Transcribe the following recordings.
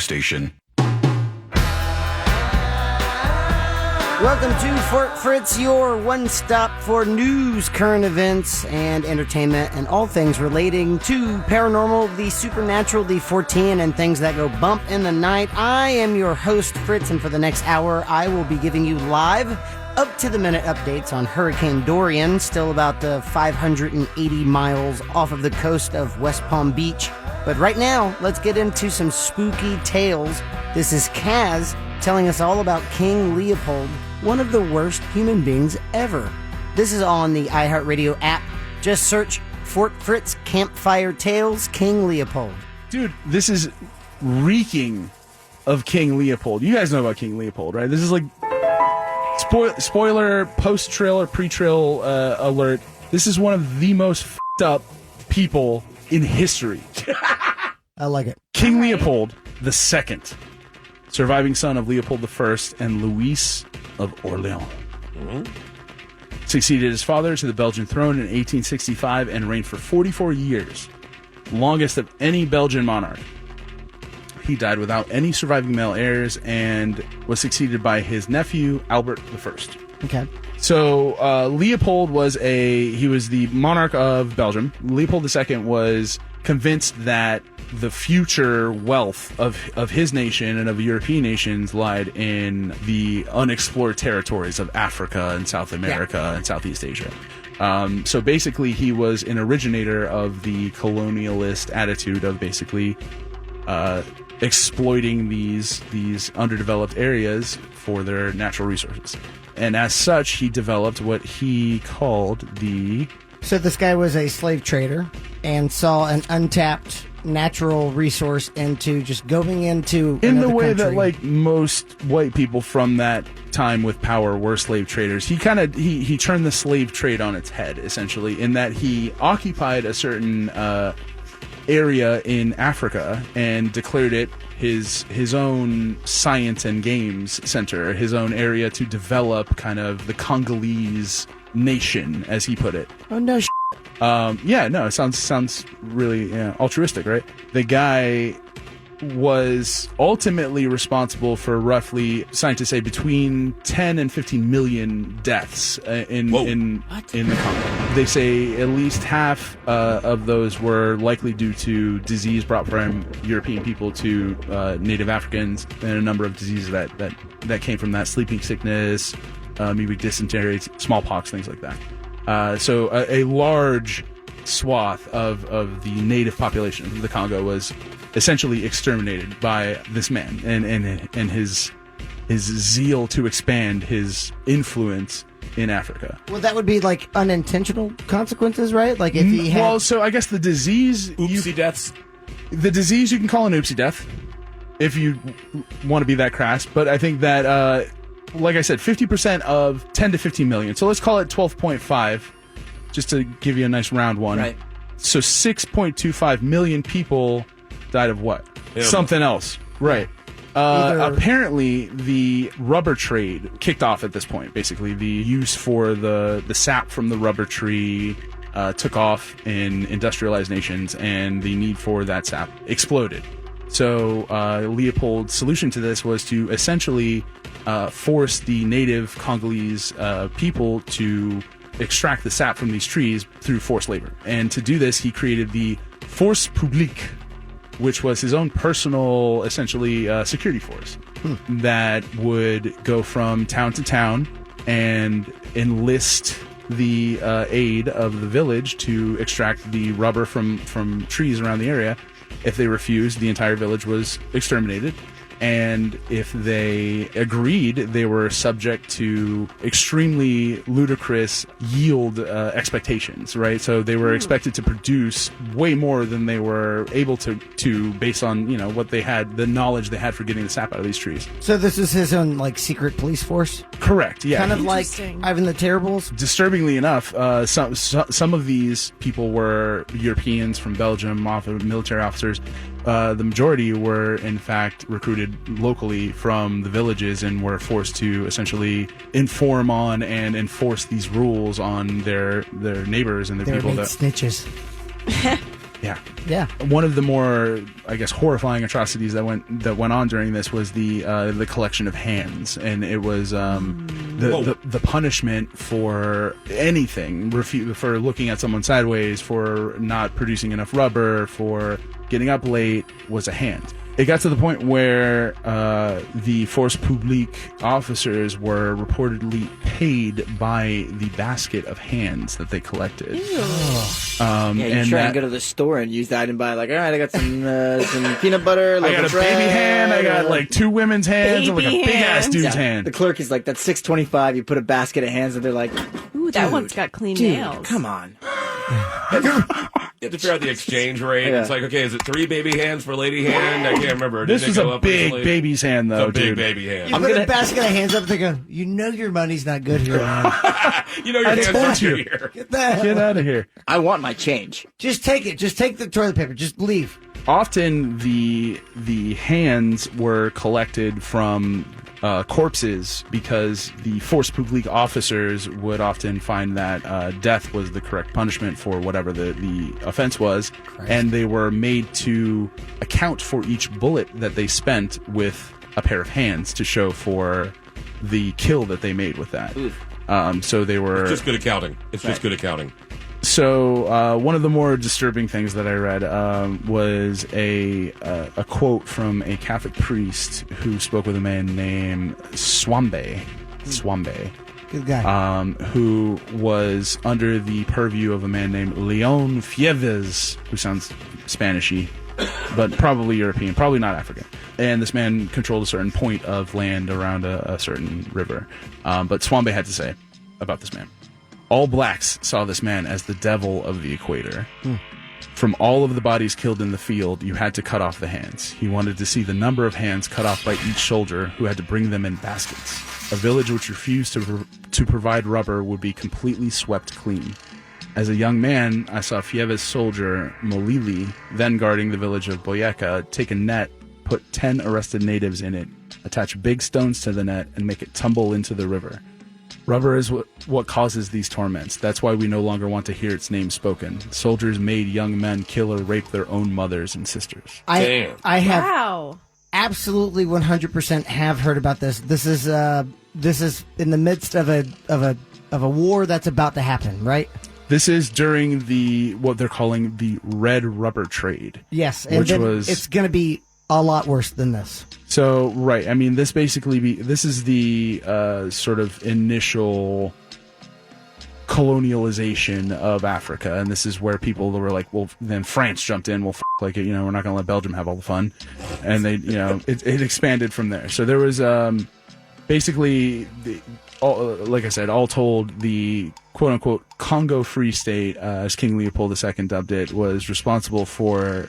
station. Welcome to Fort Fritz, your one-stop for news, current events, and entertainment, and all things relating to paranormal, the supernatural, the Fortean, and things that go bump in the night. I am your host, Fritz, and for the next hour, I will be giving you live, up-to-the-minute updates on Hurricane Dorian, still about 580 miles off of the coast of West Palm Beach. But right now, let's get into some spooky tales. This is Kaz telling us all about King Leopold, one of the worst human beings ever. This is on the iHeartRadio app. Just search Fort Fritz Campfire Tales King Leopold. Dude, this is reeking of King Leopold. You guys know about King Leopold, right? This is like spoiler, post-trailer, pre-trail alert. This is one of the most f***ed up people in history. I like it. King Leopold II, surviving son of Leopold I and Louis of Orleans. Succeeded his father to the Belgian throne in 1865 and reigned for 44 years, longest of any Belgian monarch. He died without any surviving male heirs and was succeeded by his nephew, Albert I. Okay. So Leopold was the monarch of Belgium. Leopold II was convinced that the future wealth of his nation and of European nations lied in the unexplored territories of Africa and South America and Southeast Asia. So basically, he was an originator of the colonialist attitude of basically exploiting these underdeveloped areas for their natural resources. And as such, he developed what he called the... So this guy was a slave trader and saw an untapped natural resource into just going into in the way country. that like most white people from that time with power were slave traders. He turned the slave trade on its head, essentially, in that he occupied a certain area in Africa and declared it his own science and games center, his own area to develop kind of the Congolese nation, as he put it. Oh no! It sounds really altruistic, right? The guy was ultimately responsible for roughly, scientists say, between 10 and 15 million deaths in the Congo. They say at least half of those were likely due to disease brought from European people to native Africans, and a number of diseases that came from that: sleeping sickness, maybe dysentery, smallpox, things like that. So a large swath of the native population of the Congo was essentially exterminated by this man and his zeal to expand his influence in Africa. Well, that would be like unintentional consequences, right? Like if he had... Well, so I guess the disease... Oopsie deaths. The disease you can call an oopsie death if you want to be that crass, but I think that... like I said, 50% of 10 to 15 million. So let's call it 12.5, just to give you a nice round one. Right. So 6.25 million people died of what? Yeah. Something else. Right. Apparently, the rubber trade kicked off at this point. Basically, the use for the sap from the rubber tree took off in industrialized nations, and the need for that sap exploded. So Leopold's solution to this was to essentially force the native Congolese people to extract the sap from these trees through forced labor. And to do this, he created the Force Publique, which was his own personal, essentially, security force that would go from town to town and enlist the aid of the village to extract the rubber from trees around the area. If they refused, the entire village was exterminated. And if they agreed, they were subject to extremely ludicrous yield expectations, right? So they were expected to produce way more than they were able to based on, what they had, the knowledge they had for getting the sap out of these trees. So this is his own, secret police force? Correct, yeah. Kind of like Ivan the Terribles? Disturbingly enough, some of these people were Europeans from Belgium, military officers. The majority were, in fact, recruited locally from the villages and were forced to essentially inform on and enforce these rules on their neighbors and their people. Snitches. Yeah. One of the more, I guess, horrifying atrocities that went on during this was the collection of hands, and it was the punishment for anything, for looking at someone sideways, for not producing enough rubber, for getting up late, was a hand. It got to the point where the force publique officers were reportedly paid by the basket of hands that they collected. You try and go to the store and use that and buy, like, all right, I got some peanut butter, I got a baby hand, I got like 2 women's hands, and like a big-ass dude's hand. The clerk is like, that's $6.25, you put a basket of hands, and they're like, ooh, that one's got clean nails. Come on. You have to figure out the exchange rate. Yeah. It's like, okay, is it 3 baby hands for lady hand? I can't remember. This Did was it go a up big recently? baby's hand, though, It's a big dude. baby hand. You put a basket of hands up, they go, you know your money's not good here, man. You know your hands told are you. here. Get the hell Get out of here. I want my change. Just take it. Just take the toilet paper. Just leave. Often the hands were collected from corpses because the force publique officers would often find that death was the correct punishment for whatever the offense was, and they were made to account for each bullet that they spent with a pair of hands to show for the kill that they made with that. So they were It's just good accounting. It's just good accounting. So one of the more disturbing things that I read was a quote from a Catholic priest who spoke with a man named Swambe, Good guy. who was under the purview of a man named Leon Fieves, who sounds Spanishy, but probably European, probably not African. And this man controlled a certain point of land around a certain river. But Swambe had to say about this man. All blacks saw this man as the devil of the equator. From all of the bodies killed in the field, you had to cut off the hands. He wanted to see the number of hands cut off by each soldier, who had to bring them in baskets. A village which refused to provide rubber would be completely swept clean. As a young man, I saw Fieves' soldier, Molili, then guarding the village of Boyeca, take a net, put 10 arrested natives in it, attach big stones to the net, and make it tumble into the river. Rubber is what causes these torments. That's why we no longer want to hear its name spoken. Soldiers made young men kill or rape their own mothers and sisters. Damn. I have Wow. absolutely 100% have heard about this. This is in the midst of a war that's about to happen, right? This is during what they're calling the red rubber trade. Yes, and which then was it's going to be a lot worse than this. So, right. I mean, this is the sort of initial colonialization of Africa, and this is where people were like, well, then France jumped in, well, like, we're not going to let Belgium have all the fun, and they, it expanded from there. So there was basically, like I said, all told, the quote-unquote Congo Free State, as King Leopold II dubbed it, was responsible for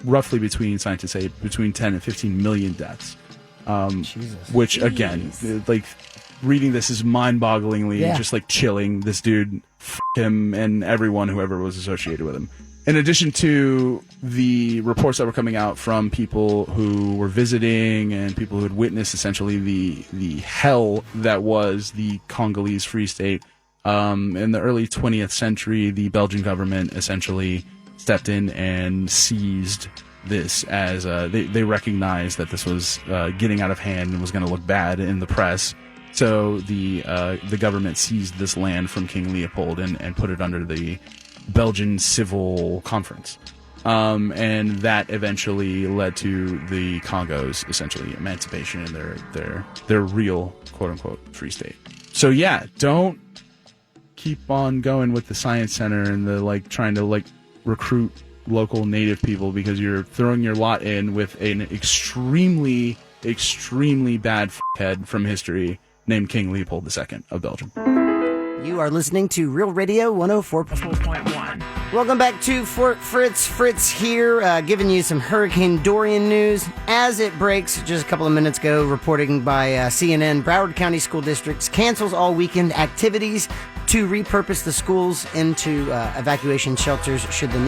roughly, scientists say, between 10 and 15 million deaths. Which, again, like, reading this is mind-bogglingly just, like, chilling. This dude, him, and whoever was associated with him. In addition to the reports that were coming out from people who were visiting and people who had witnessed essentially the hell that was the Congolese Free State, in the early 20th century, the Belgian government essentially stepped in and seized this as they recognized that this was getting out of hand and was going to look bad in the press. So the government seized this land from King Leopold and put it under the Belgian Civil Conference. And that eventually led to the Congo's essentially emancipation and their real quote-unquote free state. So yeah, don't keep on going with the science center and the trying to recruit local native people, because you're throwing your lot in with an extremely bad head from history named King Leopold II of Belgium. You are listening to Real Radio 104.1. Welcome back to Fort Fritz. Fritz here, giving you some Hurricane Dorian news as it breaks just a couple of minutes ago. Reporting by CNN, Broward County School Districts cancels all weekend activities to repurpose the schools into evacuation shelters should the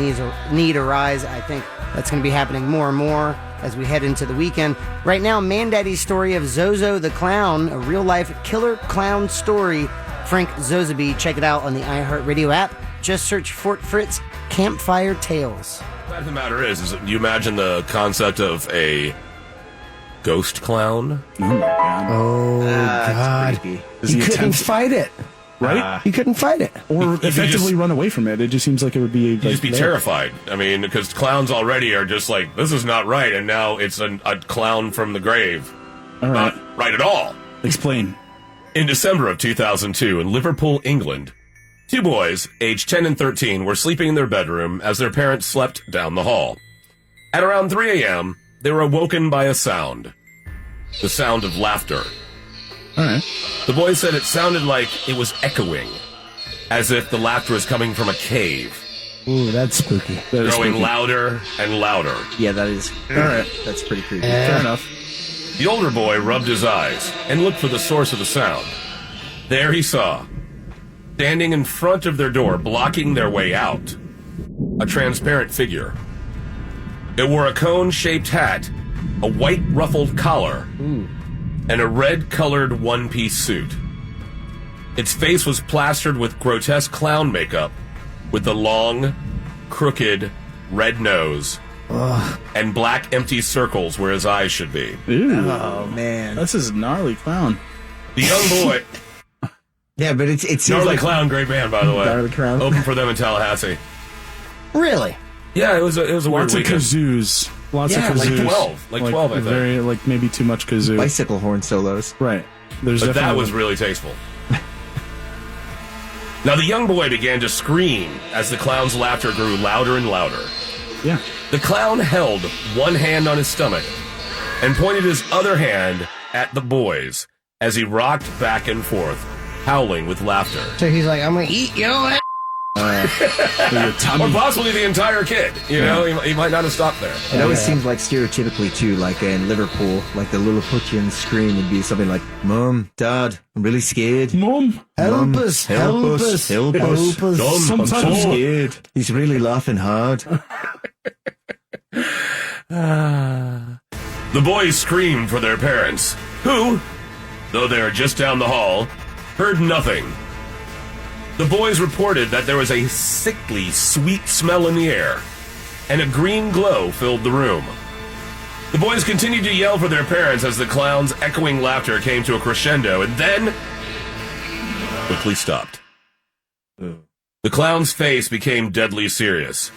need arise. I think that's going to be happening more and more as we head into the weekend. Right now, Mandaddy's story of Zozo the Clown, a real-life killer clown story. Frank Zozaby, check it out on the iHeartRadio app. Just search Fort Fritz Campfire Tales. The fact of the matter is you imagine the concept of a ghost clown? Oh, my God. Oh, God. You couldn't fight it. Right? You couldn't fight it. Or effectively run away from it. It just seems like it would be... You'd just be terrified. I mean, because clowns already are just like, this is not right, and now it's a clown from the grave. All right. Not right at all. Explain. In December of 2002, in Liverpool, England, two boys, aged 10 and 13, were sleeping in their bedroom as their parents slept down the hall. At around 3 a.m., they were awoken by a sound. The sound of laughter. All right. The boys said it sounded like it was echoing, as if the laughter was coming from a cave. Ooh, that's spooky. Growing louder and louder. Yeah, that is. All right. That's pretty creepy. Fair enough. The older boy rubbed his eyes and looked for the source of the sound. There he saw, standing in front of their door, blocking their way out, a transparent figure. It wore a cone-shaped hat, a white ruffled collar, and a red-colored one-piece suit. Its face was plastered with grotesque clown makeup, with the long, crooked, red nose, and black empty circles where his eyes should be. Ooh. Oh, man. This is a gnarly clown. The young boy... Yeah, but it seems Gnarly like... Clown, great band, by the way. Gnarly Clown. Open for them in Tallahassee. Really? Yeah, it was a weird Lots of weekend. kazoos. Lots Yeah, of kazoos. like 12, I think. Very, like, maybe too much kazoo. Bicycle horn solos. Right. There's But that definitely... was really tasteful. Now, the young boy began to scream as the clown's laughter grew louder and louder. Yeah. The clown held one hand on his stomach and pointed his other hand at the boys as he rocked back and forth, howling with laughter. So he's like, I'm going to eat your ass. Or possibly the entire kid. You know, he might not have stopped there. It always seems like stereotypically, too, like in Liverpool, like the Lilliputian scream would be something like, Mom, Dad, I'm really scared. Mom. Help us, help us, help us. Dumb, Sometimes I'm so Scared. He's really laughing hard. The boys screamed for their parents, who, though they were just down the hall, heard nothing. The boys reported that there was a sickly, sweet smell in the air, and a green glow filled the room. The boys continued to yell for their parents as the clown's echoing laughter came to a crescendo, and then quickly stopped. The clown's face became deadly serious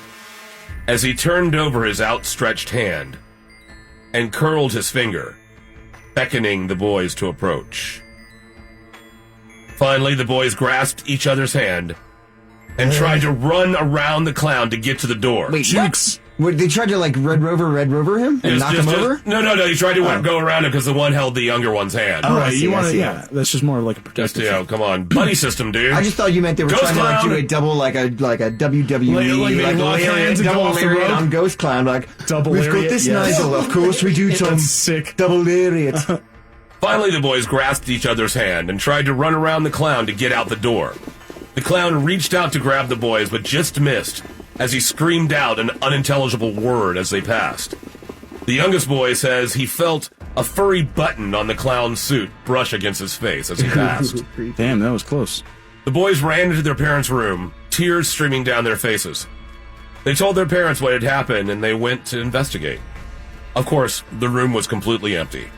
as he turned over his outstretched hand and curled his finger, beckoning the boys to approach. Finally, the boys grasped each other's hand and tried to run around the clown to get to the door. Wait, Jukes. what? They tried to, like, Red Rover him? And knock him over? No, he tried to go around him because the one held the younger one's hand. Oh, I right. see, You I want to, see. yeah. That's just more like a Just, protective. come on. Buddy system, dude. I just thought you meant they were Ghost trying to, like, Clown. do a double, like a WWE, Like they lock hands and double go off the lariat rope? on Ghost Clown, like, Double we've got lariat, this yes. Nigel, of course we do, Tom. That's sick. Double lariat. Finally, the boys grasped each other's hand and tried to run around the clown to get out the door. The clown reached out to grab the boys, but just missed as he screamed out an unintelligible word as they passed. The youngest boy says he felt a furry button on the clown's suit brush against his face as he passed. Damn, that was close. The boys ran into their parents' room, tears streaming down their faces. They told their parents what had happened, and they went to investigate. Of course, the room was completely empty.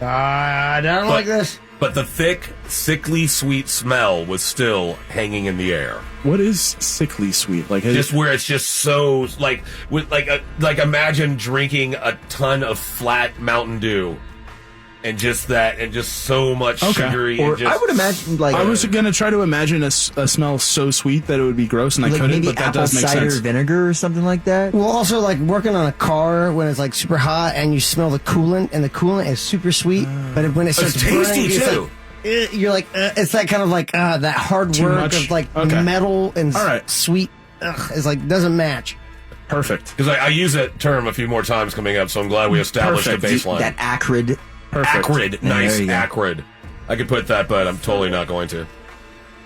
I don't like this. But the thick, sickly sweet smell was still hanging in the air. What is sickly sweet? Like, Just where it's just so like imagine drinking a ton of flat Mountain Dew, and just so much sugary. Or and just, I would imagine, like... I was gonna try to imagine a smell so sweet that it would be gross, and I like couldn't. maybe But that apple does make cider sense. vinegar or something like that. Well, also, like, working on a car when it's, like, super hot and you smell the coolant, and the coolant is super sweet, but when it starts It's tasty, burning, too. Like, you're like, it's that kind of, like, that hard Too work much? of, like, Okay. metal and All right. sweet. It's, like, doesn't match. Perfect. because I use that term a few more times coming up, so I'm glad we established Perfect. a baseline. That acrid... Perfect. Acrid, Yeah, nice, there you go. acrid. I could put that, but I'm totally not going to.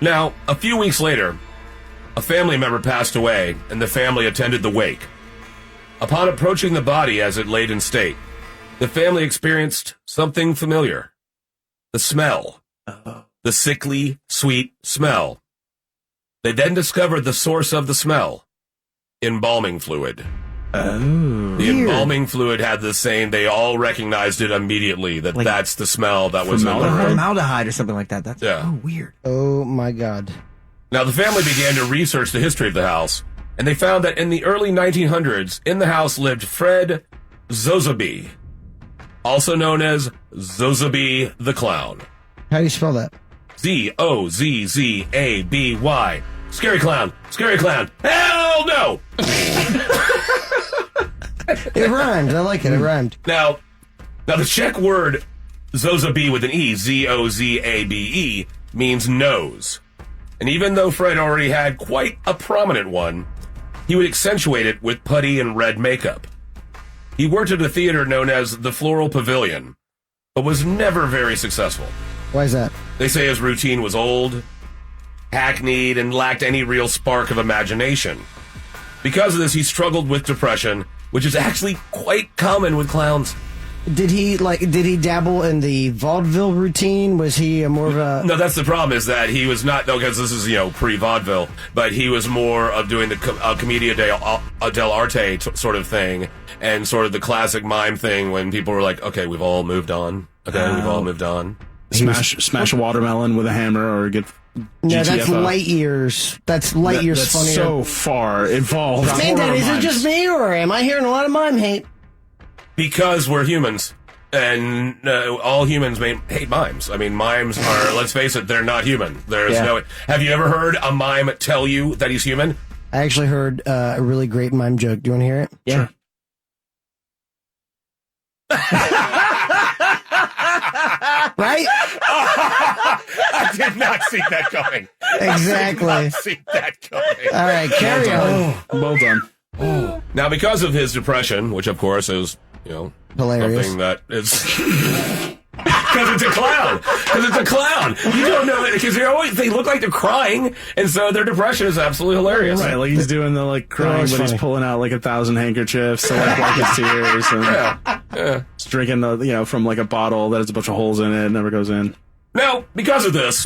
Now, a few weeks later, a family member passed away, and the family attended the wake. Upon approaching the body as it laid in state, the family experienced something familiar. The smell. The sickly, sweet smell. They then discovered the source of the smell. Embalming fluid. Oh. The embalming fluid had the same, they all recognized it immediately, that's the smell that was in the room. Formaldehyde or something like that. That's weird. Oh my God. Now, the family began to research the history of the house, and they found that in the early 1900s, in the house lived Fred Zozaby, also known as Zozaby the Clown. How do you spell that? Zozzaby. Scary clown. Scary clown. Hell no! It rhymed. I like it. It rhymed. Now the Czech word Zozaby with an E, Zozabe, means nose. And even though Fred already had quite a prominent one, he would accentuate it with putty and red makeup. He worked at a theater known as the Floral Pavilion, but was never very successful. Why is that? They say his routine was old, hackneyed, and lacked any real spark of imagination. Because of this, he struggled with depression, which is actually quite common with clowns. Did he dabble in the vaudeville routine? Was he more of a... No, that's the problem, is that he was not, because this is, pre-vaudeville, but he was more of doing the Commedia dell'arte sort of thing, and sort of the classic mime thing when people were like, okay, we've all moved on. Okay, we've all moved on. Smash a watermelon with a hammer or get... No, that's light years. That's light years that's funnier. So far evolved. Granddad, is it just me, or am I hearing a lot of mime hate? Because we're humans, and all humans hate mimes. I mean, mimes are, let's face it, they're not human. There's no... Have you ever heard a mime tell you that he's human? I actually heard a really great mime joke. Do you want to hear it? Yeah. Right? I did not see that coming. Exactly. I did not see that coming. All right, carry on. Well done. Now, because of his depression, which of course is, Hilarious. something that is... Because it's a clown. Because it's a clown. You don't know it, because they look like they're crying, and so their depression is absolutely hilarious. Right, like he's doing the crying, but he's pulling out 1,000 handkerchiefs to wipe his tears, and he's drinking from a bottle that has a bunch of holes in it, never goes in. Now, because of this,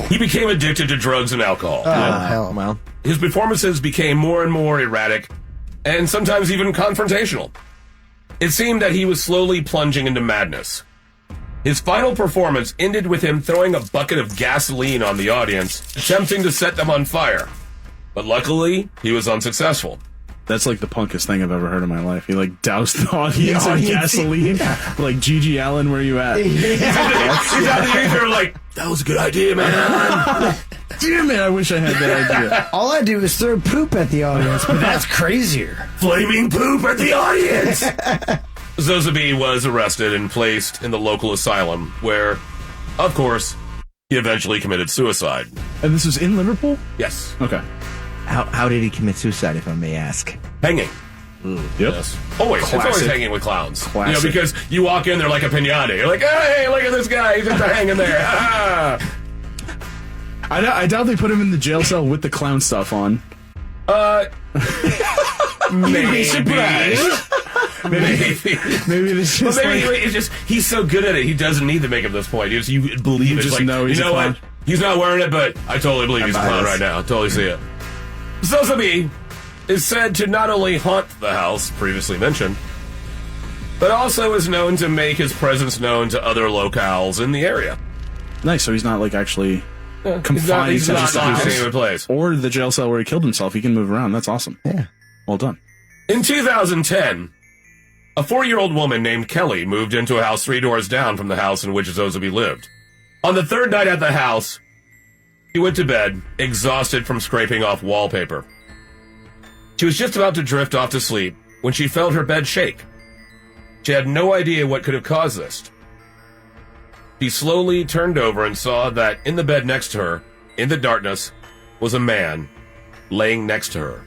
he became addicted to drugs and alcohol. Oh, hell. Well, his performances became more and more erratic, and sometimes even confrontational. It seemed that he was slowly plunging into madness. His final performance ended with him throwing a bucket of gasoline on the audience, attempting to set them on fire. But luckily, he was unsuccessful. That's the punkest thing I've ever heard in my life. He doused the audience in gasoline. Like Gigi Allen, where you at? He's out there like, that was a good idea, man. Damn it, I wish I had that idea. All I do is throw poop at the audience, but that's crazier. Flaming poop at the audience! Zozaby was arrested and placed in the local asylum, where, of course, he eventually committed suicide. And this was in Liverpool? Yes. Okay. how did he commit suicide, if I may ask? Hanging. Yep. Yes. Always. It's always Classic. hanging with clowns. Classic. Because you walk in, they're like a piñata. You're like, hey, look at this guy. He's just hanging there. I doubt they put him in the jail cell with the clown stuff on. Maybe. Maybe this just it's just he's so good at it. He doesn't need the makeup at this point. You believe You it. just It's know he's a clown. what? He's not wearing it, but I totally believe he's a clown right now. I totally see it. Zozaby is said to not only haunt the house previously mentioned, but also is known to make his presence known to other locales in the area. Nice, so he's not actually confined He's to not just the locked in house any place. or the jail cell where he killed himself. He can move around. That's awesome. Yeah. Well done. In 2010, a 4-year-old woman named Kelly moved into a house 3 doors down from the house in which Zozaby lived. On the 3rd night at the house, she went to bed, exhausted from scraping off wallpaper. She was just about to drift off to sleep when she felt her bed shake. She had no idea what could have caused this. She slowly turned over and saw that in the bed next to her, in the darkness, was a man laying next to her,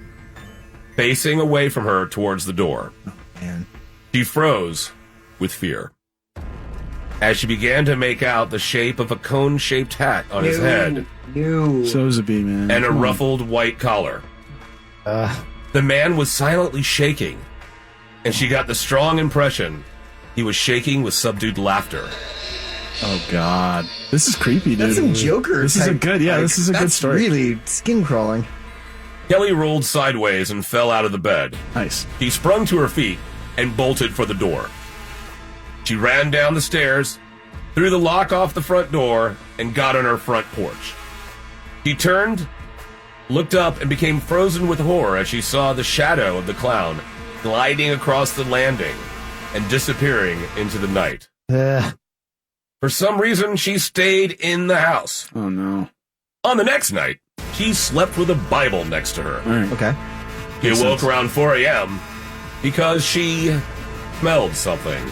facing away from her towards the door. Man. She froze with fear as she began to make out the shape of a cone-shaped hat on his head Zozaby, man. and a Come on. ruffled white collar. The man was silently shaking, and she got the strong impression he was shaking with subdued laughter. Oh, God. This is creepy, dude. That's some Joker. This is a good, yeah, like, this is a good that's story. Really skin crawling. Kelly rolled sideways and fell out of the bed. Nice. She sprung to her feet and bolted for the door. She ran down the stairs, threw the lock off the front door, and got on her front porch. She turned, looked up, and became frozen with horror as she saw the shadow of the clown gliding across the landing and disappearing into the night. For some reason, she stayed in the house. Oh, no. On the next night, she slept with a Bible next to her. All right. Okay. She awoke around 4 a.m. because she smelled something.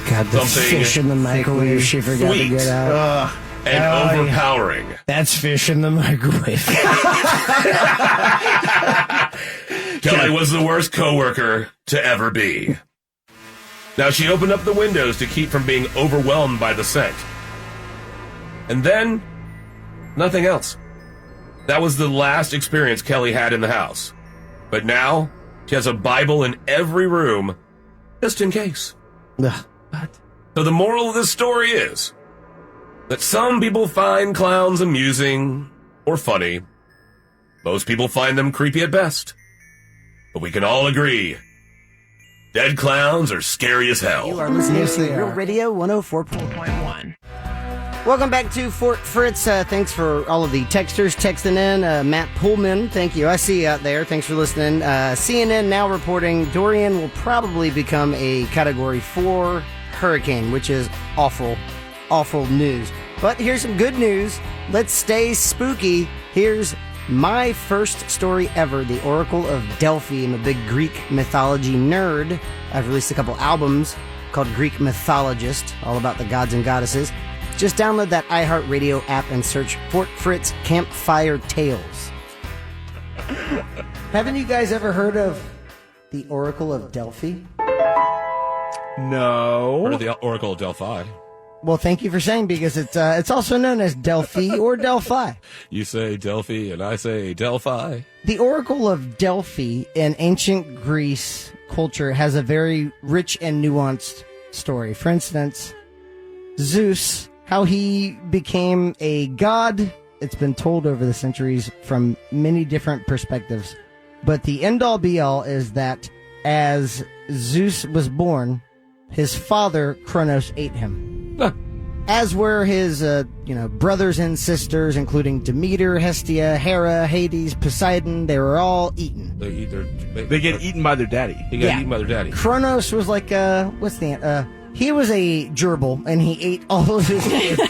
God, the Something fish in the microwave she forgot sweet. to get out. And overpowering. That's fish in the microwave. Kelly was the worst coworker to ever be. Now she opened up the windows to keep from being overwhelmed by the scent. And then, nothing else. That was the last experience Kelly had in the house. But now, she has a Bible in every room, just in case. So the moral of this story is that some people find clowns amusing or funny. Most people find them creepy at best. But we can all agree, dead clowns are scary as hell. You are listening Yes, to they Real are. Radio 104.1. Welcome back to Fort Fritz. Thanks for all of the texters texting in. Matt Pullman, thank you. I see you out there. Thanks for listening. CNN now reporting Dorian will probably become a Category 4 hurricane, which is awful, awful news. But here's some good news. Let's stay spooky. Here's my first story ever, The Oracle of Delphi. I'm a big Greek mythology nerd. I've released a couple albums called Greek Mythologist, all about the gods and goddesses. Just download that iHeartRadio app and search Fort Fritz Campfire Tales. Haven't you guys ever heard of the Oracle of Delphi? No. Or the Oracle of Delphi. Well, thank you for saying, because it's also known as Delphi or Delphi. You say Delphi and I say Delphi. The Oracle of Delphi in ancient Greece culture has a very rich and nuanced story. For instance, Zeus, how he became a god, it's been told over the centuries from many different perspectives. But the end-all be-all is that as Zeus was born, his father, Kronos, ate him. As were his, brothers and sisters, including Demeter, Hestia, Hera, Hades, Poseidon. They were all eaten. They get eaten by their daddy. He got eaten by their daddy. Kronos was like, he was a gerbil, and he ate all of his kids.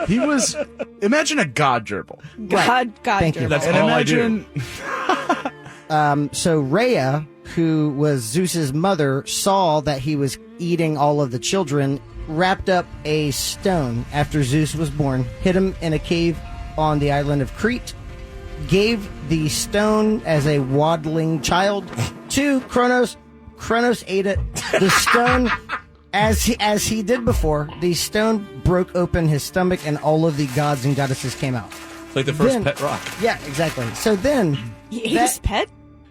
He was, imagine a god gerbil. God, Thank you. gerbil. That's And all imagine, I do. So Rhea, who was Zeus's mother, saw that he was eating all of the children, wrapped up a stone after Zeus was born, hid him in a cave on the island of Crete, gave the stone as a waddling child to Kronos. Kronos ate it. The stone, as he did before, the stone broke open his stomach and all of the gods and goddesses came out. It's like the first Then- pet rock. Yeah, exactly. So then He ate his pet?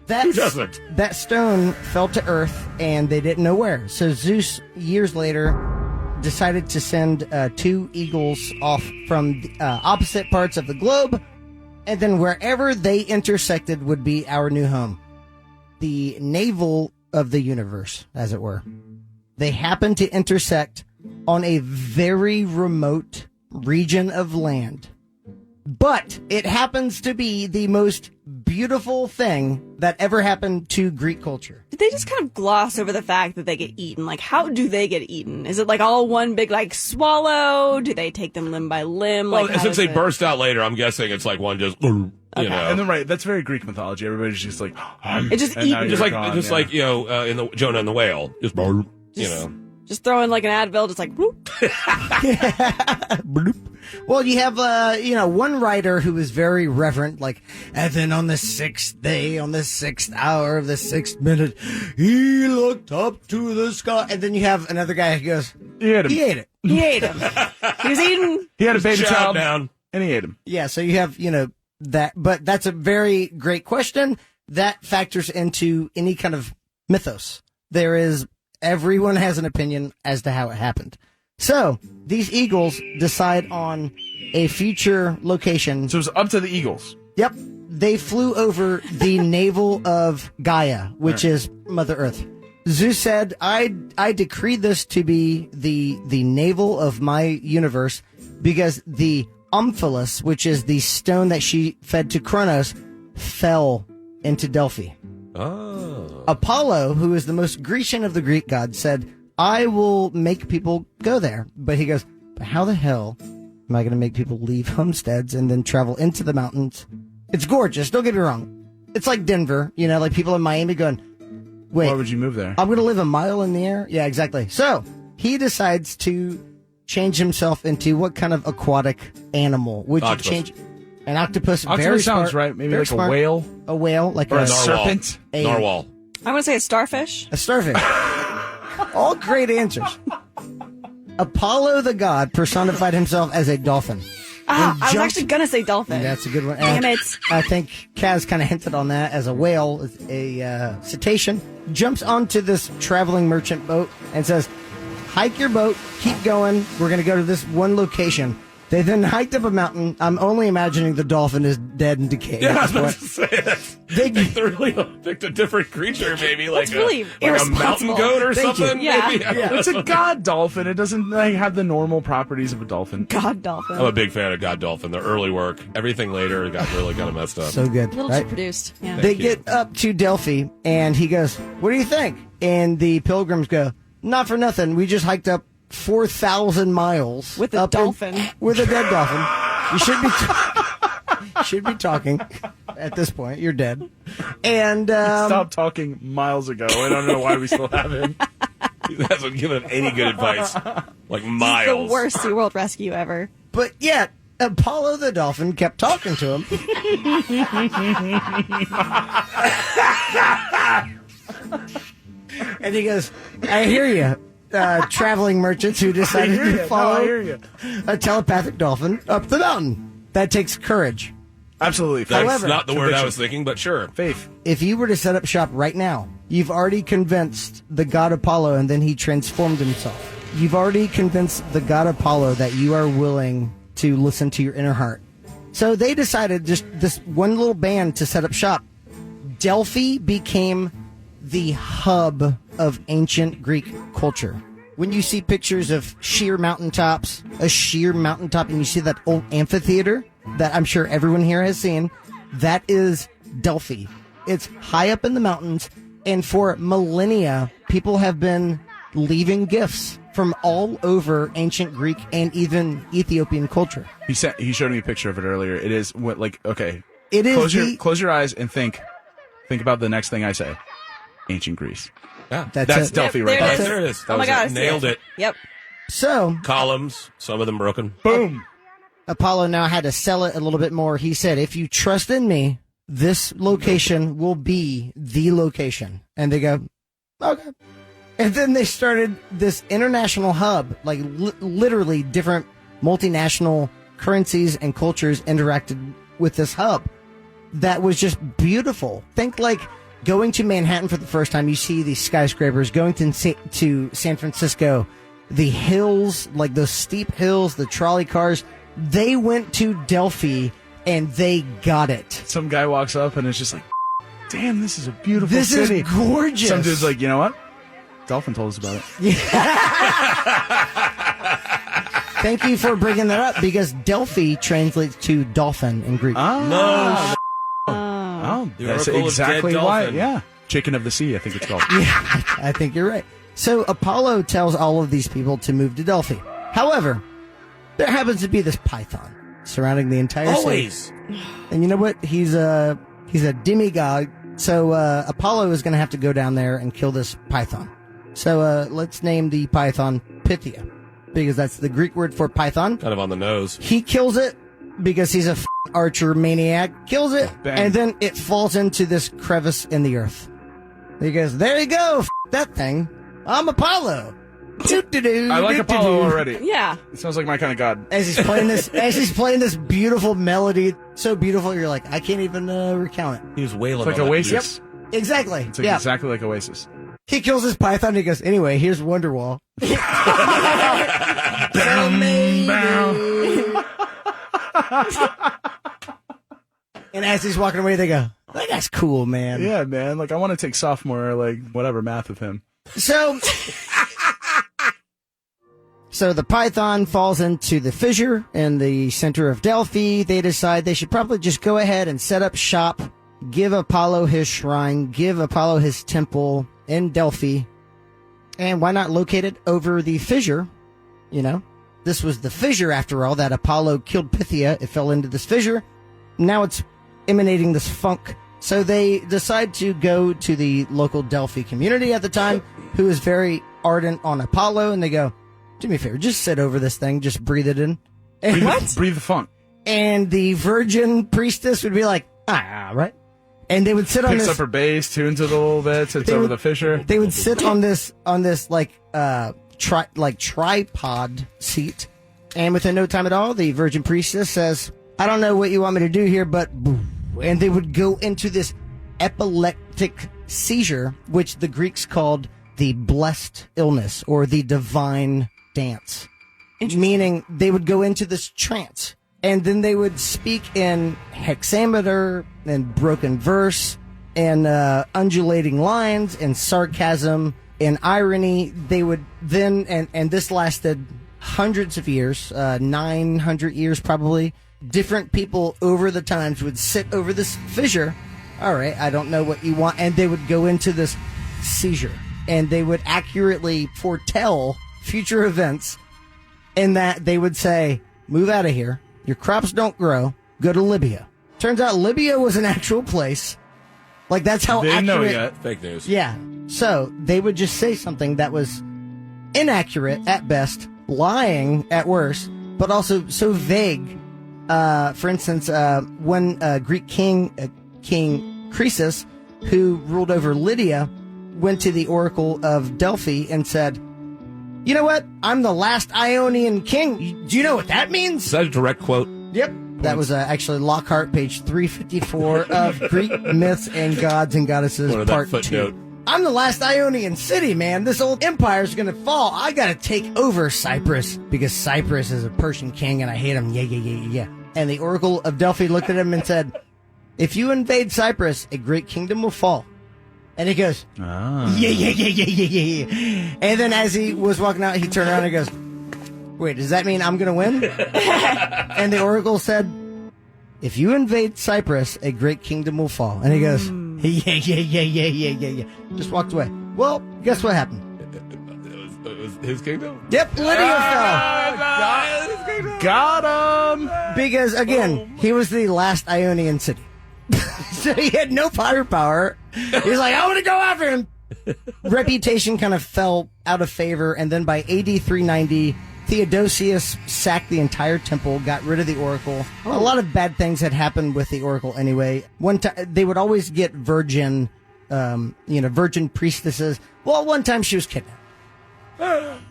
Who doesn't? that stone fell to earth and they didn't know where. So Zeus, years later, decided to send 2 eagles off from the, opposite parts of the globe, and then wherever they intersected would be our new home. The navel of the universe, as it were. They happen to intersect on a very remote region of land. But it happens to be the most beautiful thing that ever happened to Greek culture. Did they just kind of gloss over the fact that they get eaten? Like, how do they get eaten? Is it like all one big, like, swallow? Do they take them limb by limb? Well, Like, how since does they it- burst out later, I'm guessing it's like one just, you know. and then right, that's very Greek mythology. Everybody's just like, It's just and now eaten. Just you're like, gone, just yeah. like, in the Jonah and the Whale. Just, you know. Just throw in like an Advil, just like, whoop. Bloop. Well, you have, one writer who is very reverent, like, and then on the 6th day, on the 6th hour of the 6th minute, he looked up to the sky. And then you have another guy who goes, He ate him. he ate it. He ate him. He was eaten. He had a baby Chow child, down. and he ate him. Yeah, so you have, that, but that's a very great question. That factors into any kind of mythos. Everyone has an opinion as to how it happened. So these eagles decide on a future location. So it was up to the Eagles. Yep. They flew over the navel of Gaia, which is Mother Earth. Zeus said, I decree this to be the navel of my universe because the Omphalos, which is the stone that she fed to Kronos, fell into Delphi. Oh. Apollo, who is the most Grecian of the Greek gods, said, I will make people go there. But he goes, but how the hell am I going to make people leave homesteads and then travel into the mountains? It's gorgeous. Don't get me wrong. It's like Denver, like people in Miami going, wait. Why would you move there? I'm going to live a mile in the air? Yeah, exactly. So he decides to change himself into what kind of aquatic animal would you change? An octopus. Octopus very sounds smart, right. Maybe very like smart. a whale. A whale, like Or a a serpent. Narwhal. I want to say a starfish. A starfish. All great answers. Apollo the god personified himself as a dolphin. I was jumped- actually going to say dolphin. That's a good one. Damn it. I think Kaz kind of hinted on that as a whale, a cetacean, jumps onto this traveling merchant boat and says, hike your boat, keep going. We're going to go to this one location. They then hiked up a mountain. I'm only imagining the dolphin is dead and decayed. Yeah, I at was this about point. to say that. They really picked a different creature, maybe like, really like a irresponsible. mountain goat or Thank you. something. Yeah. Maybe. It's a god dolphin. It doesn't have the normal properties of a dolphin. God dolphin. I'm a big fan of God Dolphin. Their early work, everything later got really kind of messed up. So good. A little right? too produced. Yeah. They Thank you. get up to Delphi, and he goes, what do you think? And the pilgrims go, not for nothing. We just hiked up 4,000 miles. With a up in- dolphin. with a dead dolphin. You should be talking at this point. You're dead. And Stop talking miles ago. I don't know why we still have him. He hasn't given any good advice. Like The miles. worst SeaWorld rescue ever. but yeah, Apollo the dolphin kept talking to him. And he goes, I hear you. Traveling merchants who decided to follow a telepathic dolphin up the mountain. That takes courage. Absolutely. That's However- not the word I Conviction. was thinking, but sure. Faith. If you were to set up shop right now, you've already convinced the god Apollo, and then he transformed himself. You've already convinced the god Apollo that you are willing to listen to your inner heart. So they decided, just this one little band, to set up shop. Delphi became the hub of ancient Greek culture. When you see pictures of sheer mountaintops, and you see that old amphitheater that I'm sure everyone here has seen, that is Delphi. It's high up in the mountains, and for millennia, people have been leaving gifts from all over ancient Greek and even Ethiopian culture. He showed me a picture of it earlier. It is okay. It is Close your eyes and think about the next thing I say. Ancient Greece. Yeah. That's it. Delphi Yep, right there it there. is. There it is. That Oh my was God. I it. see Nailed it. Yep. So Columns, some of them broken. Boom. Apollo now had to sell it a little bit more. He said, if you trust in me, this location will be the location. And they go, okay. And then they started this international hub, like literally different multinational currencies and cultures interacted with this hub. That was just beautiful. Think like going to Manhattan for the first time, you see these skyscrapers. Going to San Francisco, the hills, like those steep hills, the trolley cars. They went to Delphi and they got it. Some guy walks up and it's just like, damn, this is a beautiful This city. is gorgeous. Some dude's like, you know what? Dolphin told us about it. Thank you for bringing that up because Delphi translates to dolphin in Greek. No. Oh, The that's Oracle of exactly Dead why. Dolphin. Yeah. Chicken of the Sea, I think it's called. Yeah, I think you're right. So Apollo tells all of these people to move to Delphi. However, there happens to be this python surrounding the entire Always. city. And you know what? He's a demigod. So Apollo is going to have to go down there and kill this python. So let's name the python Pythia, because that's the Greek word for python. Kind of on the nose. He kills it because he's a archer maniac. Kills it, Bang. and then it falls into this crevice in the earth. He goes, there you go, that thing. I'm Apollo. I like Apollo already. Yeah. It sounds like my kind of god. As he's playing this beautiful melody, so beautiful, you're like, I can't even recount it. He was wailing It's like on that Oasis. dude. Exactly. It's like Yeah. exactly like Oasis. He kills his python. He goes, anyway, here's Wonderwall. So maybe. And as he's walking away, they go, that guy's cool, man. Yeah, man. Like, I want to take sophomore, like, whatever, math with him. So the python falls into the fissure in the center of Delphi. They decide they should probably just go ahead and set up shop, give Apollo his shrine, give Apollo his temple in Delphi. And why not locate it over the fissure? You know, this was the fissure, after all, that Apollo killed Pythia. It fell into this fissure. Now it's emanating this funk. So they decide to go to the local Delphi community at the time, who is very ardent on Apollo, and they go, do me a favor, just sit over this thing, just breathe it in. And, Breathe the funk. And the virgin priestess would be like, right? And they would sit on Picks this. up her bass, tunes it a little bit, sits over the fissure. They would sit on this tripod seat, and within no time at all, the virgin priestess says, I don't know what you want me to do here, but boo. And they would go into this epileptic seizure, which the Greeks called the blessed illness or the divine dance. Meaning they would go into this trance, and then they would speak in hexameter and broken verse and undulating lines and sarcasm and irony. They would then, and this lasted hundreds of years, 900 years probably. Different people over the times would sit over this fissure. All right, I don't know what you want. And they would go into this seizure, and they would accurately foretell future events, in that they would say, move out of here. Your crops don't grow. Go to Libya. Turns out Libya was an actual place. Like, that's how Didn't know accurate. yet. Fake news. Yeah. So they would just say something that was inaccurate at best, lying at worst, but also so vague. For instance, when Greek King Croesus, who ruled over Lydia, went to the Oracle of Delphi and said, you know what? I'm the last Ionian king. Do you know what that means? Is that a direct quote? Yep. That was actually Lockhart, page 354 of Greek Myths and Gods and Goddesses, What, that part footnote? 2. I'm the last Ionian city, man. This old empire's gonna fall. I gotta take over Cyprus, because Cyprus is a Persian king and I hate him. Yeah. And the Oracle of Delphi looked at him and said, if you invade Cyprus, a great kingdom will fall. And he goes, yeah. And then as he was walking out, he turned around and goes, wait, does that mean I'm going to win? And the Oracle said, if you invade Cyprus, a great kingdom will fall. And he goes, yeah. Just walked away. Well, guess what happened? It was his kingdom? Yep, Lydia fell. Got him! Because, again, he was the last Ionian city. So he had no firepower. He's like, I want to go after him. Reputation kind of fell out of favor, and then by AD 390, Theodosius sacked the entire temple, got rid of the oracle. A lot of bad things had happened with the oracle anyway. One time, they would always get virgin priestesses. Well, one time she was kidnapped.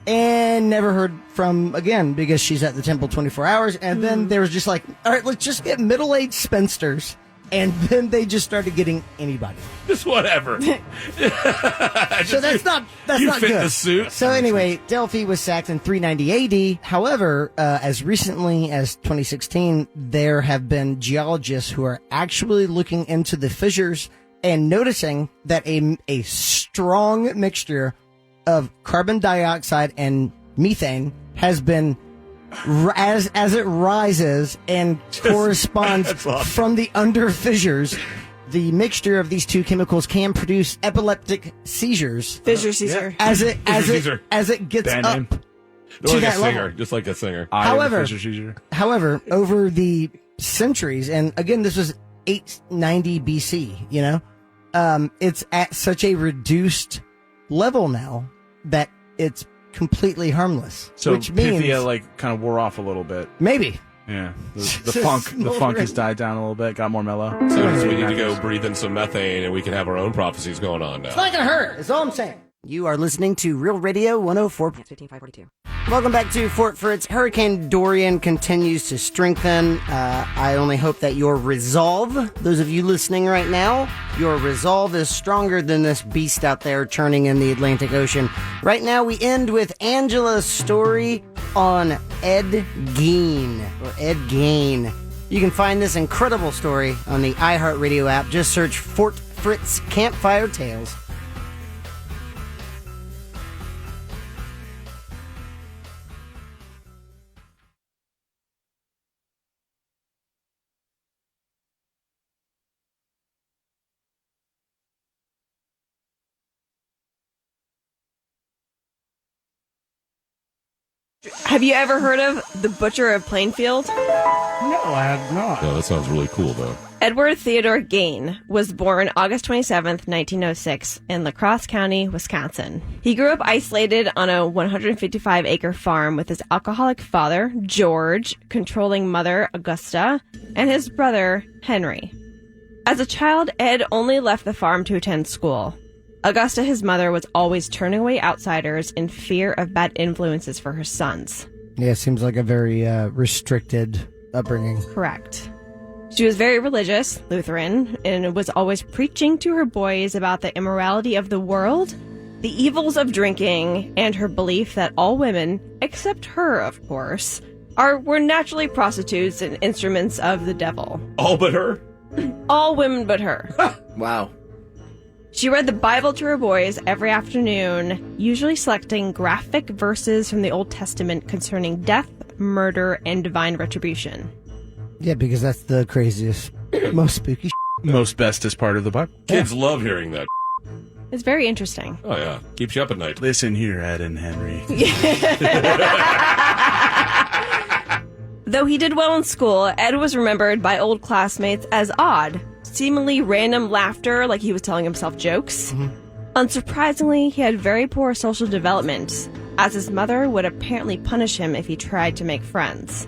And never heard from again, because she's at the temple 24 hours. And then there was just like, all right, let's just get middle-aged spinsters. And then they just started getting anybody. Just whatever. So that's not fit good. the suit. So anyway, Delphi was sacked in 390 AD. However, as recently as 2016, there have been geologists who are actually looking into the fissures and noticing that a strong mixture of carbon dioxide and methane has been, as it rises and corresponds from the under fissures, the mixture of these two chemicals can produce epileptic seizures. Fissure Caesar. As it gets Band up name. to Like that a singer, level. just like a singer. However, over the centuries, and again, this was 890 BC, it's at such a reduced level now that it's completely harmless. So which means Pythia kind of wore off a little bit. maybe. Yeah, the funk has died down a little bit, got more mellow. So we need to go breathe in some methane, and we can have our own prophecies going on now. It's not gonna hurt. That's all I'm saying. You are listening to Real Radio 104. 15542. Welcome back to Fort Fritz. Hurricane Dorian continues to strengthen. I only hope that your resolve, those of you listening right now, your resolve is stronger than this beast out there churning in the Atlantic Ocean. Right now, we end with Angela's story on Ed Gein, or Ed Gain. You can find this incredible story on the iHeartRadio app. Just search Fort Fritz Campfire Tales. Have you ever heard of the Butcher of Plainfield? No, I have not. Yeah, that sounds really cool, though. Edward Theodore Gain was born August 27th, 1906, in La Crosse County, Wisconsin. He grew up isolated on a 155-acre farm with his alcoholic father, George, controlling mother, Augusta, and his brother, Henry. As a child, Ed only left the farm to attend school. Augusta, his mother, was always turning away outsiders in fear of bad influences for her sons. Yeah, seems like a very restricted upbringing. Correct. She was very religious, Lutheran, and was always preaching to her boys about the immorality of the world, the evils of drinking, and her belief that all women, except her, of course, were naturally prostitutes and instruments of the devil. All but her? All women but her. Wow. She read the Bible to her boys every afternoon, usually selecting graphic verses from the Old Testament concerning death, murder, and divine retribution. Yeah, because that's the craziest, most spooky Most bestest part of the Bible. Kids love hearing that. It's very interesting. Oh, yeah. Keeps you up at night. Listen here, Ed and Henry. Though he did well in school, Ed was remembered by old classmates as odd, seemingly random laughter like he was telling himself jokes. Unsurprisingly, he had very poor social development, as his mother would apparently punish him if he tried to make friends.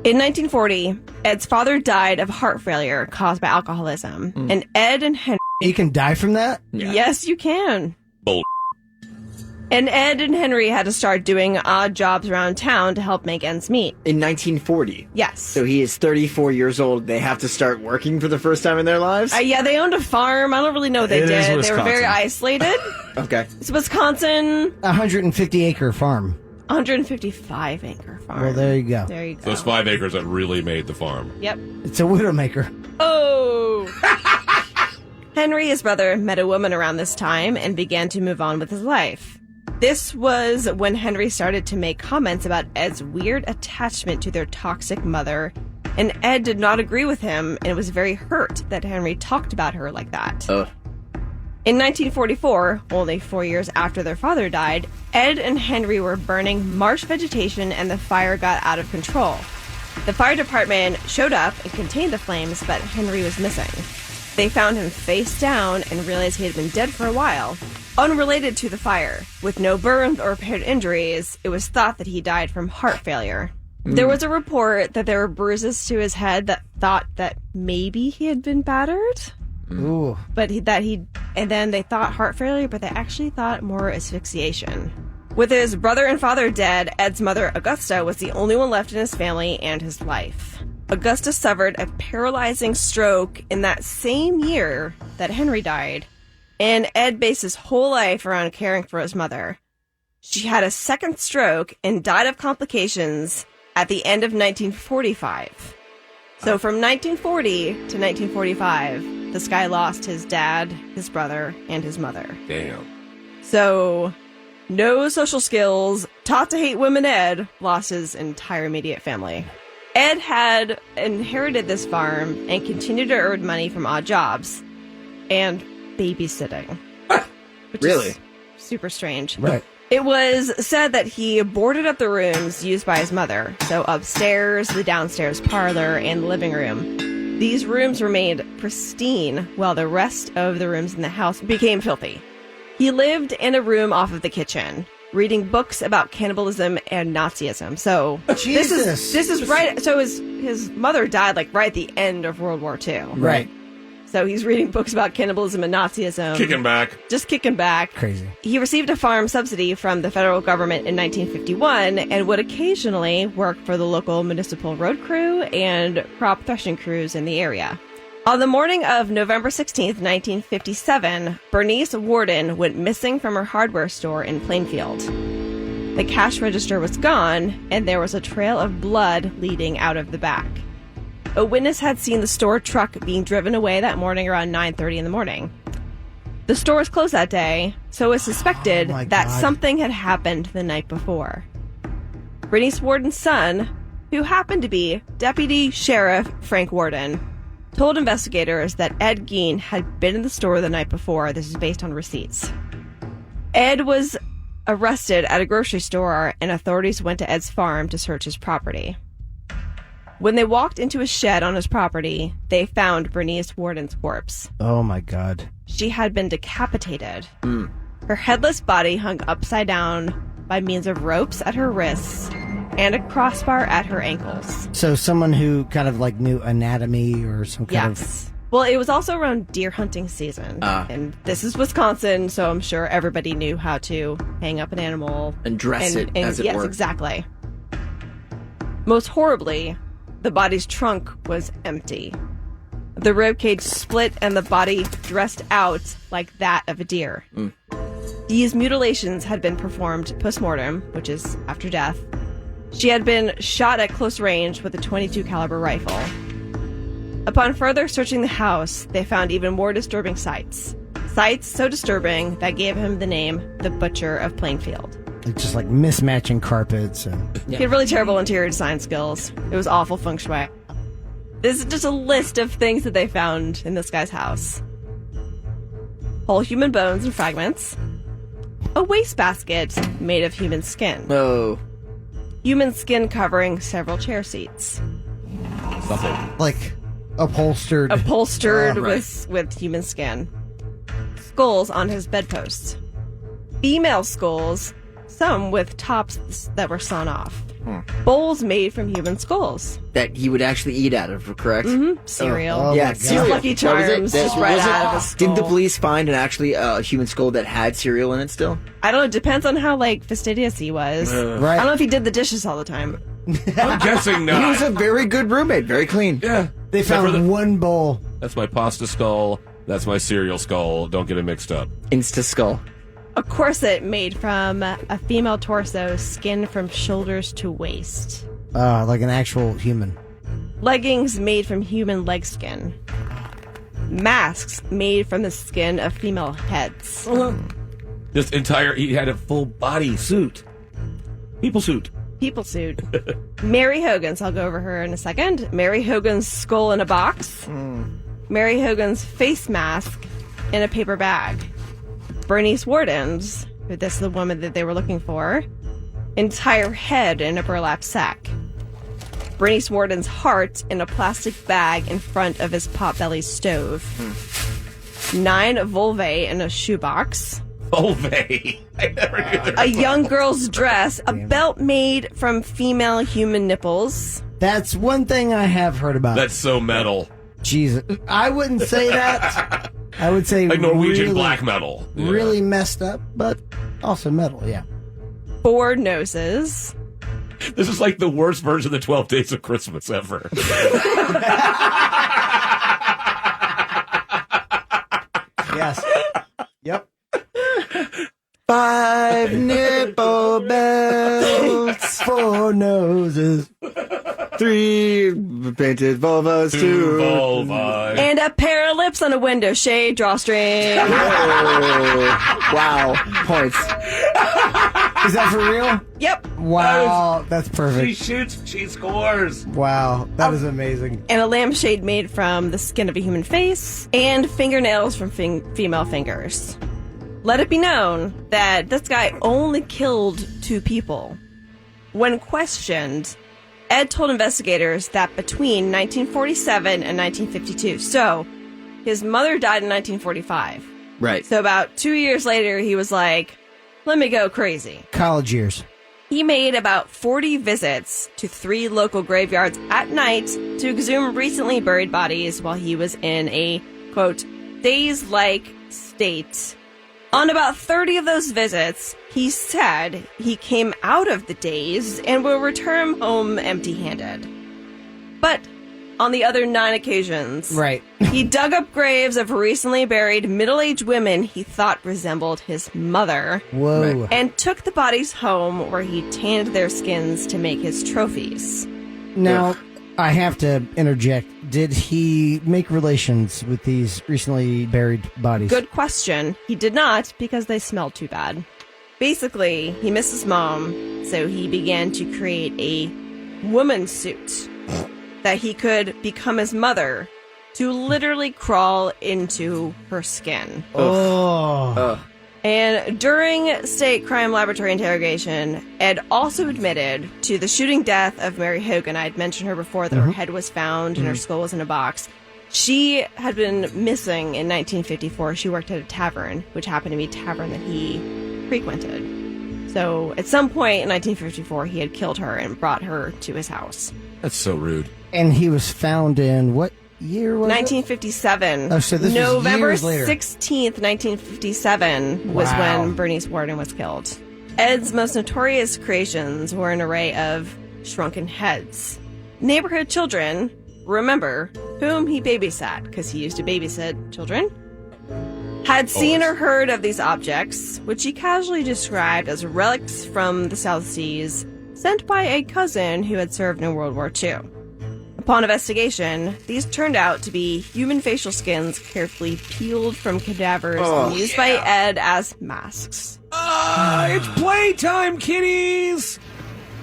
In 1940, Ed's father died of heart failure caused by alcoholism, and Ed and Henry... You can die from that? Yes, you can. Bull. And Ed and Henry had to start doing odd jobs around town to help make ends meet. In 1940. Yes. So he is 34 years old. They have to start working for the first time in their lives? Yeah, they owned a farm. I don't really know what they It is did. They were very Wisconsin. isolated. Okay. It's Wisconsin, 150-acre farm. 155-acre farm. Well, there you go. There you go. Those 5 acres that really made the farm. Yep. It's a widowmaker. Oh! Henry, his brother, met a woman around this time and began to move on with his life. This was when Henry started to make comments about Ed's weird attachment to their toxic mother, and Ed did not agree with him and was very hurt that Henry talked about her like that. In 1944, only 4 years after their father died, Ed and Henry were burning marsh vegetation and the fire got out of control. The fire department showed up and contained the flames, but Henry was missing. They found him face down and realized he had been dead for a while. Unrelated to the fire, with no burns or apparent injuries, it was thought that he died from heart failure. There was a report that there were bruises to his head that thought that maybe he had been battered. Ooh. And then they thought heart failure, but they actually thought more asphyxiation. With his brother and father dead, Ed's mother, Augusta, was the only one left in his family and his life. Augusta suffered a paralyzing stroke in that same year that Henry died, and Ed based his whole life around caring for his mother. She had a second stroke and died of complications at the end of 1945. So from 1940 to 1945, this guy lost his dad, his brother, and his mother. Damn. So, no social skills, taught to hate women Ed, lost his entire immediate family. Ed had inherited this farm and continued to earn money from odd jobs and babysitting. Which Really? is super strange. Right. It was said that he boarded up the rooms used by his mother. So upstairs, the downstairs parlor, and the living room. These rooms remained pristine while the rest of the rooms in the house became filthy. He lived in a room off of the kitchen, reading books about cannibalism and Nazism. So Jesus. this is right. So his mother died like right at the end of World War II. Right. So he's reading books about cannibalism and Nazism. Kicking back. Just kicking back. Crazy. He received a farm subsidy from the federal government in 1951 and would occasionally work for the local municipal road crew and crop threshing crews in the area. On the morning of November 16th, 1957, Bernice Warden went missing from her hardware store in Plainfield. The cash register was gone, and there was a trail of blood leading out of the back. A witness had seen the store truck being driven away that morning around 9:30 in the morning. The store was closed that day, so it was suspected that something had happened the night before. Bernice Worden's son, who happened to be Deputy Sheriff Frank Worden, told investigators that Ed Gein had been in the store the night before. This is based on receipts. Ed was arrested at a grocery store, and authorities went to Ed's farm to search his property. When they walked into a shed on his property, they found Bernice Worden's corpse. Oh my God. She had been decapitated. Her headless body hung upside down by means of ropes at her wrists and a crossbar at her ankles. So someone who kind of like knew anatomy or some kind of... Well, it was also around deer hunting season. And this is Wisconsin, so I'm sure everybody knew how to hang up an animal. And dress it, as it were. Yes, exactly. Most horribly, the body's trunk was empty. The ribcage split and the body dressed out like that of a deer. These mutilations had been performed post-mortem, which is after death. She had been shot at close range with a .22 caliber rifle. Upon further searching the house, they found even more disturbing sights. Sights so disturbing that gave him the name the Butcher of Plainfield. Just like mismatching carpets. And He had really terrible interior design skills. It was awful feng shui. This is just a list of things that they found in this guy's house. Whole human bones and fragments. A wastebasket made of human skin. Oh. Human skin covering several chair seats. like upholstered. with human skin. Skulls on his bedposts. Female skulls, some with tops that were sawn off. Bowls made from human skulls. That he would actually eat out of, correct? Cereal. Oh Yeah, my God. cereal. Lucky Charms just right out of his skull. Did the police find a human skull that had cereal in it still? I don't know. It depends on how, fastidious he was. Right. I don't know if he did the dishes all the time. I'm guessing He not. was a very good roommate, very clean. Yeah. They Except for found one bowl. That's my pasta skull. That's my cereal skull. Don't get it mixed up. Insta skull. A corset made from a female torso, skin from shoulders to waist. Like an actual human. Leggings made from human leg skin. Masks made from the skin of female heads. He had a full body suit. People suit. People suit. Mary Hogan's, I'll go over her in a second. Mary Hogan's skull in a box. Mary Hogan's face mask in a paper bag. Bernice Worden's, this is the woman that they were looking for, entire head in a burlap sack. Bernice Worden's heart in a plastic bag in front of his potbelly stove. 9 vulvae in a shoebox. Vulvae. I never knew there A young girl's dress, a belt made from female human nipples. That's one thing I have heard about. That's so metal. Jesus. I wouldn't say that. I would say Like Norwegian really, black metal. Yeah. Really messed up, but also metal, yeah. 4 noses. This is like the worst version of the 12 Days of Christmas ever. Yes. Yep. 5 nipple belts. 4 noses. 3 painted vulvas. 2 2 vulvae. And a pair of lips on a window shade drawstring. Wow. Points. Is that for real? Yep. Wow. That's She perfect. shoots, she scores. Wow. That is amazing. And a lampshade made from the skin of a human face. And fingernails from female fingers. Let it be known that this guy only killed 2 people. When questioned, Ed told investigators that between 1947 and 1952, so his mother died in 1945. Right. So about 2 years later, he was like, let me go crazy. College years. He made about 40 visits to 3 local graveyards at night to exhume recently buried bodies while he was in a, quote, daze-like state. On about 30 of those visits, he said he came out of the daze and will return home empty-handed. But on the other 9 occasions. Right. He dug up graves of recently buried middle-aged women he thought resembled his mother. Whoa. And took the bodies home where he tanned their skins to make his trophies. Now, I have to interject. Did he make relations with these recently buried bodies? Good question. He did not, because they smelled too bad. Basically, he missed his mom, so he began to create a woman suit that he could become his mother to literally crawl into her skin. Oh. And during state crime laboratory interrogation, Ed also admitted to the shooting death of Mary Hogan. I had mentioned her before, that her head was found and her skull was in a box. She had been missing in 1954. She worked at a tavern, which happened to be a tavern that he frequented. So at some point in 1954, he had killed her and brought her to his house. That's so rude. And he was found in what year was 1957. Oh, so this was November years later. 16th, 1957 was Wow. when Bernice Worden was killed. Ed's most notorious creations were an array of shrunken heads. Neighborhood children, remember, whom he babysat, because he used to babysit children, had seen or heard of these objects, which he casually described as relics from the South Seas sent by a cousin who had served in World War II. Upon investigation, these turned out to be human facial skins carefully peeled from cadavers and used by Ed as masks. It's playtime, kiddies!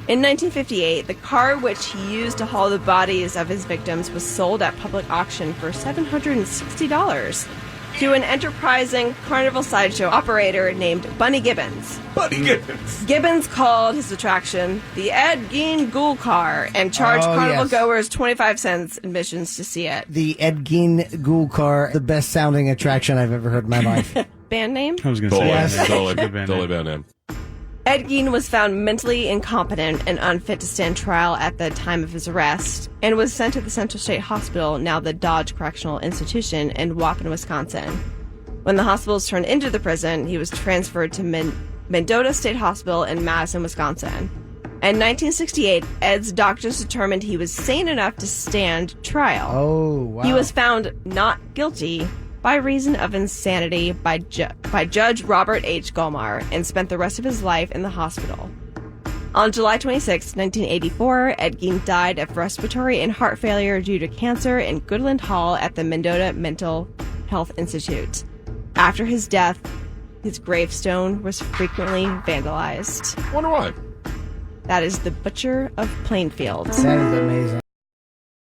In 1958, the car which he used to haul the bodies of his victims was sold at public auction for $760 to an enterprising carnival sideshow operator named Bunny Gibbons. Bunny Gibbons! Gibbons called his attraction the Ed Gein Ghoul Car and charged carnival goers 25 cents admissions to see it. The Ed Gein Ghoul Car, the best sounding attraction I've ever heard in my life. Band name? I was going to say Yes. that. Totally, Good band totally name. bad name. Ed Gein was found mentally incompetent and unfit to stand trial at the time of his arrest and was sent to the Central State Hospital, now the Dodge Correctional Institution, in Waupun, Wisconsin. When the hospital was turned into the prison, he was transferred to Mendota State Hospital in Madison, Wisconsin. In 1968, Ed's doctors determined he was sane enough to stand trial. Oh, wow. He was found not guilty by reason of insanity by Judge Robert H. Gulmar and spent the rest of his life in the hospital. On July 26, 1984, Ed Gein died of respiratory and heart failure due to cancer in Goodland Hall at the Mendota Mental Health Institute. After his death, his gravestone was frequently vandalized. Wonder why. That is the Butcher of Plainfield. That is amazing.